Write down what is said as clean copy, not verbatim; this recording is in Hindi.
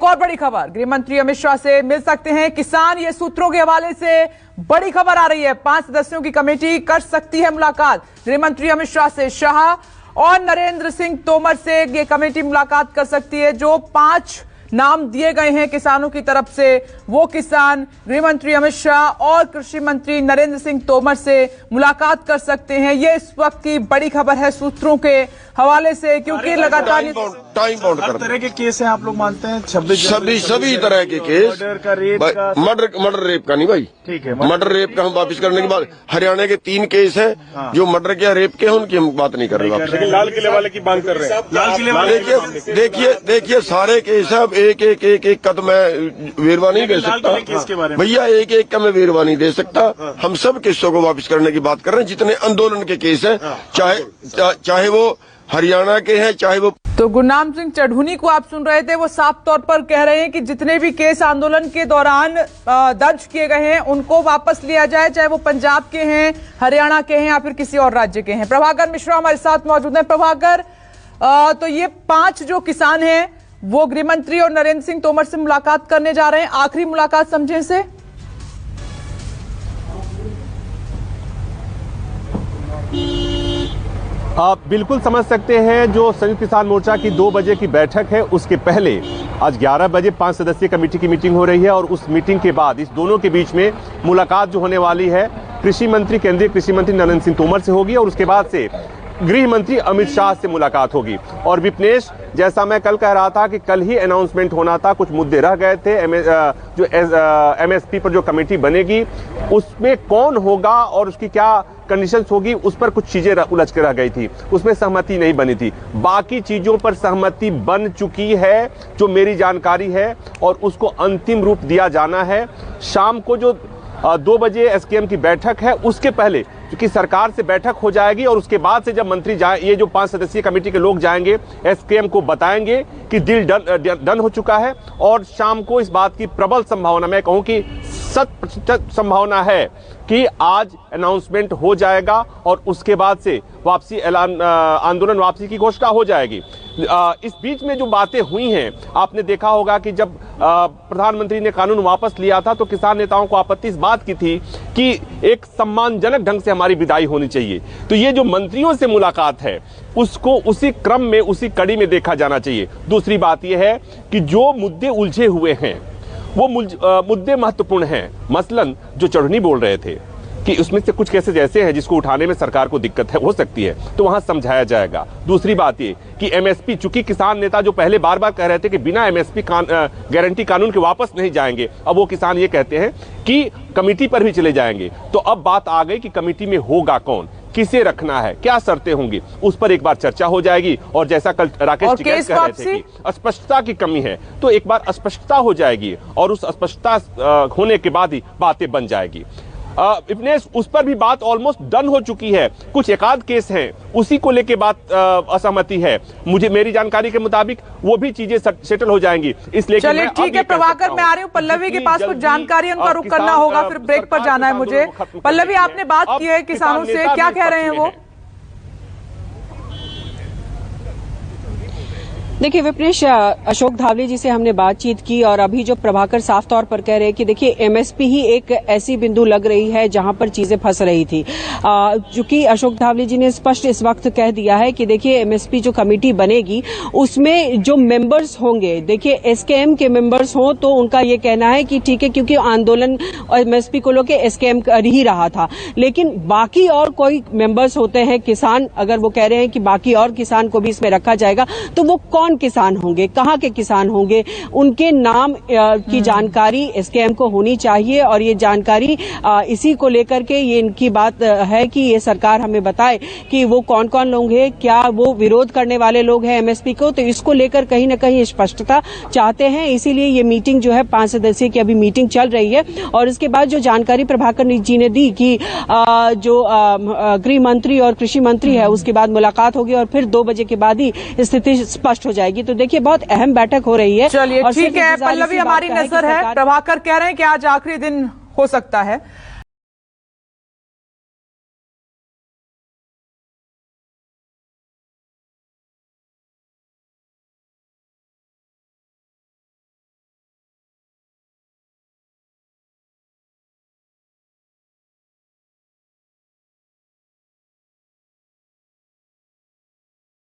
और बड़ी खबर गृह मंत्री अमित शाह से मिल सकते हैं किसान, ये सूत्रों के हवाले से बड़ी खबर आ रही है। 5 सदस्यों की कमेटी कर सकती है मुलाकात। गृह मंत्री अमित शाह से शाह और नरेंद्र सिंह तोमर से ये कमेटी मुलाकात कर सकती है। जो 5 नाम दिए गए हैं किसानों की तरफ से, वो किसान गृह मंत्री अमित शाह और कृषि मंत्री नरेंद्र सिंह तोमर से मुलाकात कर सकते हैं। ये इस वक्त की बड़ी खबर है सूत्रों के हवाले से, क्योंकि लगातार टाइम बाउंड हर तरह के केस हैं। आप लोग मानते हैं 26 सभी तरह के केस, मर्डर का, रेप का, मर्डर रेप का नहीं भाई, ठीक है। मर्डर रेप का हम वापस करने के बाद हरियाणा के 3 केस हैं जो मर्डर के रेप के हैं, उनकी हम बात नहीं कर रहे वापस। लेकिन लाल किले वाले की मांग कर रहे हैं। लाल किले वाले देखिए सारे केस है। अब एक का तो मैं वेरवा नहीं दे सकता भैया, एक का मैं वेरवा नहीं दे सकता। हम सब केसों को वापस करने की बात कर रहे हैं, जितने आंदोलन के केस हैं, चाहे वो हरियाणा के हैं चाहे वो। तो गुरनाम सिंह चढ़ूनी को आप सुन रहे थे, वो साफ तौर पर कह रहे हैं कि जितने भी केस आंदोलन के दौरान दर्ज किए गए हैं उनको वापस लिया जाए, चाहे वो पंजाब के हैं, हरियाणा के हैं या फिर किसी और राज्य के हैं। प्रभाकर मिश्रा हमारे साथ मौजूद हैं। प्रभाकर, तो ये 5 जो किसान हैं वो गृह मंत्री और नरेंद्र सिंह तोमर से मुलाकात करने जा रहे हैं। आखिरी मुलाकात समझे इसे? आप बिल्कुल समझ सकते हैं। जो संयुक्त किसान मोर्चा की 2 बजे की बैठक है, उसके पहले आज 11 बजे 5 सदस्यीय कमेटी की मीटिंग हो रही है और उस मीटिंग के बाद इस दोनों के बीच में मुलाकात जो होने वाली है केंद्रीय कृषि मंत्री नरेंद्र सिंह तोमर से होगी और उसके बाद से गृह मंत्री अमित शाह से मुलाकात होगी। और विपनेश, जैसा मैं कल कह रहा था कि कल ही अनाउंसमेंट होना था, कुछ मुद्दे रह गए थे। जो एमएसपी पर जो कमेटी बनेगी उसमें कौन होगा और उसकी क्या कंडीशंस होगी, उस पर कुछ चीजें उलझ के रह गई थी, उसमें सहमति नहीं बनी थी। बाकी चीजों पर सहमति बन चुकी है जो मेरी जानकारी है, और उसको अंतिम रूप दिया जाना है। शाम को जो 2 बजे एसकेएम की बैठक है उसके पहले, क्योंकि सरकार से बैठक हो जाएगी और उसके बाद से जब मंत्री जाए, ये जो 5 सदस्यीय कमेटी के लोग जाएंगे एसकेएम को बताएंगे कि डील डन हो चुका है। और शाम को इस बात की प्रबल संभावना, मैं कहूं कि 100% संभावना है कि आज अनाउंसमेंट हो जाएगा और उसके बाद से वापसी ऐलान, आंदोलन वापसी की घोषणा हो जाएगी। इस बीच में जो बातें हुई हैं, आपने देखा होगा कि जब प्रधानमंत्री ने कानून वापस लिया था तो किसान नेताओं को आपत्ति इस बात की थी कि एक सम्मानजनक ढंग से हमारी विदाई होनी चाहिए। तो ये जो मंत्रियों से मुलाकात है उसको उसी क्रम में, उसी कड़ी में देखा जाना चाहिए। दूसरी बात यह है कि जो मुद्दे उलझे हुए हैं वो मुद्दे महत्वपूर्ण हैं। मसलन जो चढ़नी बोल रहे थे कि उसमें से कुछ केसेस ऐसे हैं जिसको उठाने में सरकार को दिक्कत हो सकती है, तो वहां समझाया जाएगा। दूसरी बात ये कि एमएसपी, चूंकि किसान नेता जो पहले बार बार कह रहे थे कि बिना एमएसपी गारंटी कानून के वापस नहीं जाएंगे, अब वो किसान ये कहते हैं कि कमेटी पर भी चले जाएंगे। तो अब बात आ गई कि कमेटी में होगा कौन, किसे रखना है, क्या शर्तें होंगी, उस पर एक बार चर्चा हो जाएगी। और जैसा कल राकेश टिकैत कह रहे थे कि स्पष्टता की कमी है, तो एक बार स्पष्टता हो जाएगी और उस स्पष्टता होने के बाद ही बातें बन जाएगी। विपनेश, उस पर भी बात ऑलमोस्ट डन हो चुकी है। कुछ एकाध केस हैं उसी को लेके बात असहमति है, मेरी जानकारी के मुताबिक वो भी चीजें सेटल हो जाएंगी। इसलिए चलिए ठीक है प्रभाकर, मैं आ रही हूँ पल्लवी के पास, कुछ जानकारी उनका रुख करना होगा, फिर ब्रेक पर जाना है मुझे। पल्लवी, आपने बात की है किसानों से, क्या कह रहे हैं वो? देखिए विपनेश, अशोक धावले जी से हमने बातचीत की और अभी जो प्रभाकर साफ तौर पर कह रहे हैं कि देखिए एमएसपी ही एक ऐसी बिंदु लग रही है जहां पर चीजें फंस रही थी। चूंकि अशोक धावले जी ने स्पष्ट इस वक्त कह दिया है कि देखिए एमएसपी जो कमेटी बनेगी उसमें जो मेंबर्स होंगे, देखिए एसकेएम के मेंबर्स हों तो उनका ये कहना है कि ठीक है, क्योंकि आंदोलन एमएसपी को लेकर एसकेएम कर ही रहा था, लेकिन बाकी और कोई मेंबर्स होते हैं किसान, अगर वो कह रहे हैं कि बाकी और किसान को भी इसमें रखा जाएगा, तो वो कौन किसान होंगे, कहां के किसान होंगे, उनके नाम की जानकारी एसकेएम को होनी चाहिए। और ये जानकारी इसी को लेकर के ये इनकी बात है कि ये सरकार हमें बताए कि वो कौन कौन लोग हैं, क्या वो विरोध करने वाले लोग हैं एमएसपी को, तो इसको लेकर कहीं ना कहीं स्पष्टता चाहते हैं। इसीलिए ये मीटिंग जो है 5 सदस्यीय की अभी मीटिंग चल रही है। और इसके बाद जो जानकारी प्रभाकर जी ने दी कि जो गृह मंत्री और कृषि मंत्री है उसके बाद मुलाकात होगी और फिर 2 बजे के बाद ही स्थिति स्पष्ट हो जाएगी। तो देखिए बहुत अहम बैठक हो रही है। चलिए ठीक है पल्लवी, हमारी नजर है। प्रभाकर कह रहे हैं कि आज आखिरी दिन हो सकता है।